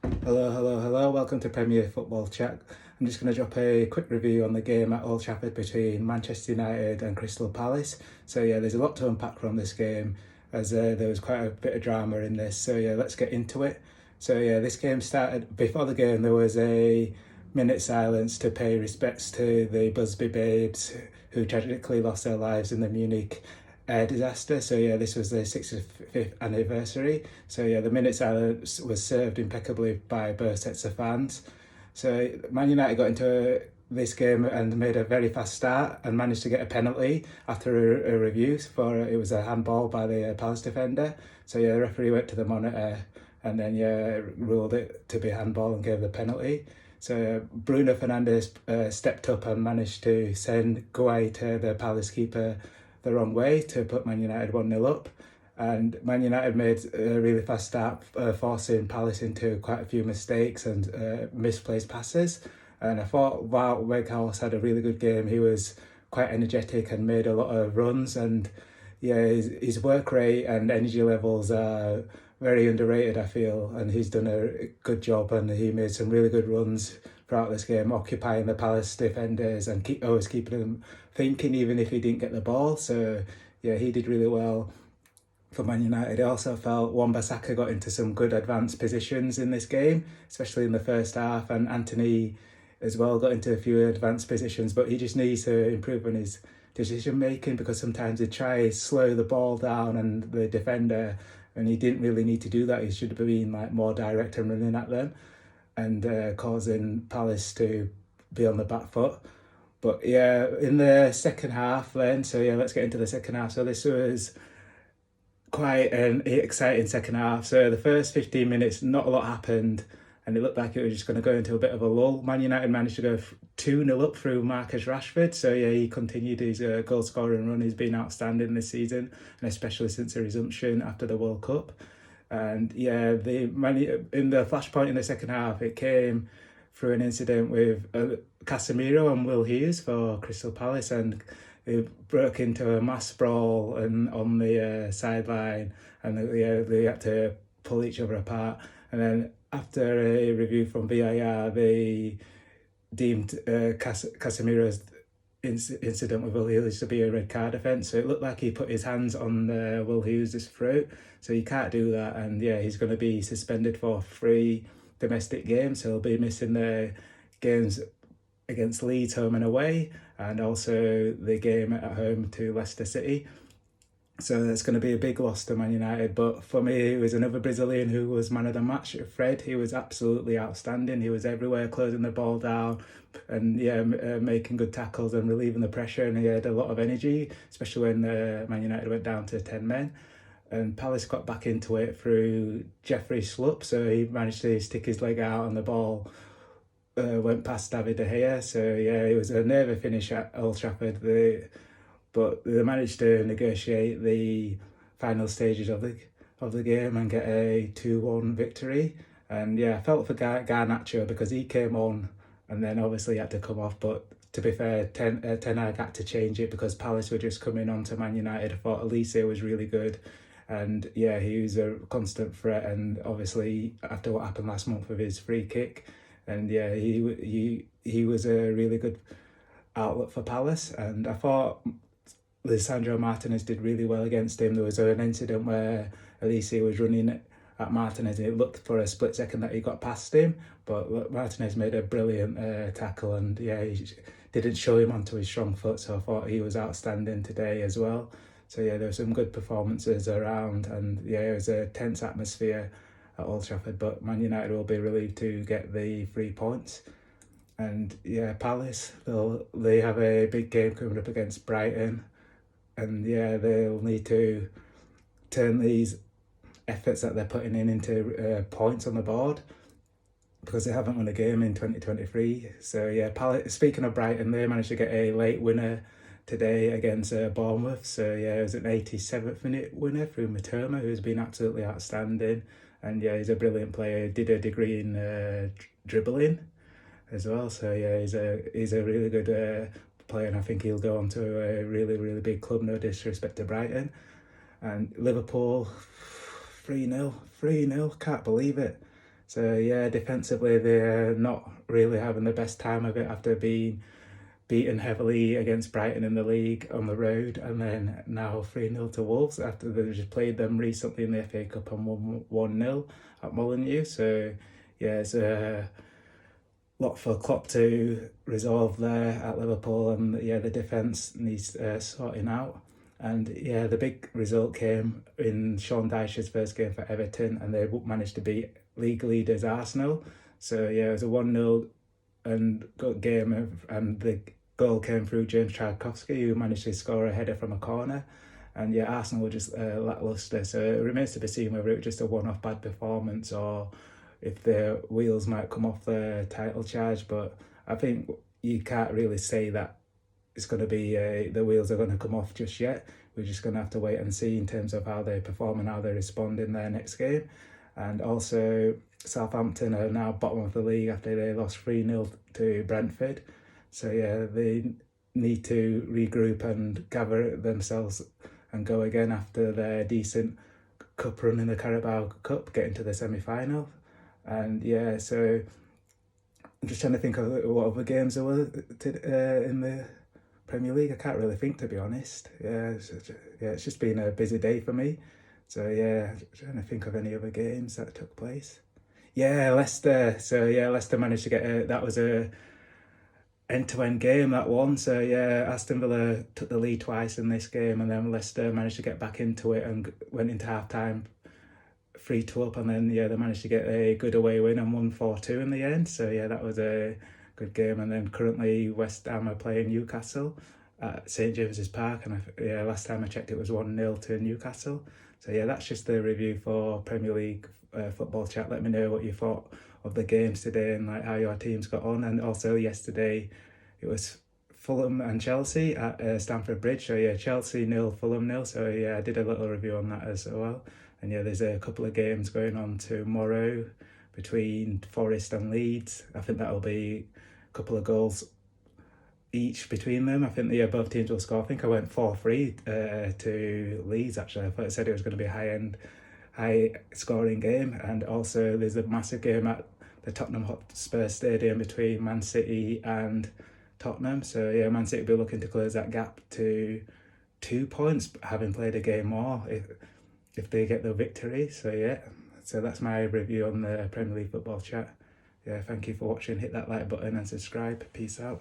Hello. Welcome to Premier Football Chat. I'm just going to drop a quick review on the game at Old Trafford between Manchester United and Crystal Palace. So yeah, there's a lot to unpack from this game, as there was quite a bit of drama in this. So yeah, let's get into it. So yeah, this game started. Before the game, there was a minute silence to pay respects to the Busby Babes who tragically lost their lives in the Munich air disaster. So yeah, this was the 65th anniversary. So yeah, the minute silence was served impeccably by both sets of fans. So Man United got into this game and made a very fast start and managed to get a penalty after a review for it was a handball by the Palace defender. So yeah, the referee went to the monitor and then yeah ruled it to be handball and gave the penalty. So Bruno Fernandes stepped up and managed to send Guaita, the Palace keeper, the wrong way to put Man United 1-0 up. And Man United made a really fast start, forcing Palace into quite a few mistakes and misplaced passes. And I thought Wout Weghorst had a really good game. He was quite energetic and made a lot of runs. And yeah, his work rate and energy levels are very underrated, I feel. And he's done a good job and he made some really good runs throughout this game, occupying the Palace defenders and always keeping them thinking even if he didn't get the ball. So yeah, he did really well for Man United. I also felt Wan-Bissaka got into some good advanced positions in this game, especially in the first half, and Anthony as well got into a few advanced positions, but he just needs to improve on his decision making because sometimes he tries slow the ball down and the defender, and he didn't really need to do that. He should have been like more direct and running at them and causing Palace to be on the back foot. But yeah, in the second half then, so yeah, let's get into the second half. So this was quite an exciting second half. So the first 15 minutes, not a lot happened, and it looked like it was just going to go into a bit of a lull. Man United managed to go 2-0 up through Marcus Rashford. So yeah, he continued his goal scoring run. He's been outstanding this season, and especially since the resumption after the World Cup. And yeah, in the flashpoint in the second half, it came through an incident with Casemiro and Will Hughes for Crystal Palace, and it broke into a mass brawl and on the sideline, and they had to pull each other apart. And then after a review from VAR, they deemed Casemiro's incident with Will Hughes to be a red card offence. So it looked like he put his hands on Will Hughes' throat. So you can't do that. And yeah, he's going to be suspended for 3 domestic games. So he'll be missing the games against Leeds home and away, and also the game at home to Leicester City. So that's going to be a big loss to Man United. But for me, it was another Brazilian who was man of the match, Fred. He was absolutely outstanding. He was everywhere, closing the ball down and yeah, making good tackles and relieving the pressure. And he had a lot of energy, especially when Man United went down to 10 men. And Palace got back into it through Jeffrey Schlupp. So he managed to stick his leg out and the ball went past David De Gea. So yeah, it was a nervy finish at Old Trafford. But they managed to negotiate the final stages of the game and get a 2-1 victory. And yeah, I felt for Garnacho because he came on and then obviously he had to come off. But to be fair, Ten Hag had to change it because Palace were just coming on to Man United. I thought Elise was really good. And yeah, he was a constant threat. And obviously, after what happened last month with his free kick, and yeah, he was a really good outlet for Palace. And I thought Lisandro Martinez did really well against him. There was an incident where Elise was running at Martinez and it looked for a split second that he got past him, but Martinez made a brilliant tackle and yeah, he didn't show him onto his strong foot, so I thought he was outstanding today as well. So yeah, there were some good performances around and yeah, it was a tense atmosphere at Old Trafford, but Man United will be relieved to get the 3 points. And yeah, Palace, they have a big game coming up against Brighton. And yeah, they'll need to turn these efforts that they're putting in into points on the board because they haven't won a game in 2023. So yeah, speaking of Brighton, they managed to get a late winner today against Bournemouth. So yeah, it was an 87th minute winner through Matoma, who's been absolutely outstanding. And yeah, he's a brilliant player. He did a degree in dribbling as well. So yeah, he's a really good player, and I think he'll go on to a really, really big club, no disrespect to Brighton. And Liverpool, 3-0, can't believe it. So yeah, defensively they're not really having the best time of it after being beaten heavily against Brighton in the league on the road, and then now 3-0 to Wolves after they just played them recently in the FA Cup and won 1-0 at Molineux. So yeah, it's a lot for Klopp to resolve there at Liverpool, and yeah, the defence needs sorting out. And yeah, the big result came in Sean Dyche's first game for Everton, and they managed to beat league leaders Arsenal. So yeah, it was a 1-0 and good game, and the goal came through James Tchaikovsky, who managed to score a header from a corner. And yeah, Arsenal were just lacklustre, so it remains to be seen whether it was just a one-off bad performance or if the wheels might come off the title charge. But I think you can't really say that it's going to be the wheels are going to come off just yet. We're just going to have to wait and see in terms of how they perform and how they respond in their next game. And also, Southampton are now bottom of the league after they lost 3-0 to Brentford. So yeah, they need to regroup and gather themselves and go again after their decent cup run in the Carabao Cup, getting to the semi-final. And yeah, so I'm just trying to think of what other games there were in the Premier League. I can't really think, to be honest. Yeah, it's just been a busy day for me. So yeah, trying to think of any other games that took place. Yeah, Leicester. So yeah, Leicester managed to get that was a end-to-end game, that one. So yeah, Aston Villa took the lead twice in this game, and then Leicester managed to get back into it and went into half-time 3-2 up, and then yeah, they managed to get a good away win and won 4-2 in the end. So yeah, that was a good game. And then currently West Ham are playing Newcastle at St James's Park, and yeah, last time I checked it was 1-0 to Newcastle. So yeah, that's just the review for Premier League football chat. Let me know what you thought of the games today and like how your teams got on. And also yesterday it was Fulham and Chelsea at Stamford Bridge. So yeah, Chelsea 0, Fulham 0. So yeah, I did a little review on that as well. And yeah, there's a couple of games going on tomorrow between Forest and Leeds. I think that'll be a couple of goals each between them. I think the both teams will score. I think I went 4-3 to Leeds actually. I thought I said it was going to be a high scoring game. And also there's a massive game at the Tottenham Hotspur Stadium between Man City and Tottenham. So yeah, Man City will be looking to close that gap to 2 points, having played a game more if they get the victory. So yeah, so that's my review on the Premier League football chat. Yeah, thank you for watching. Hit that like button and subscribe. Peace out.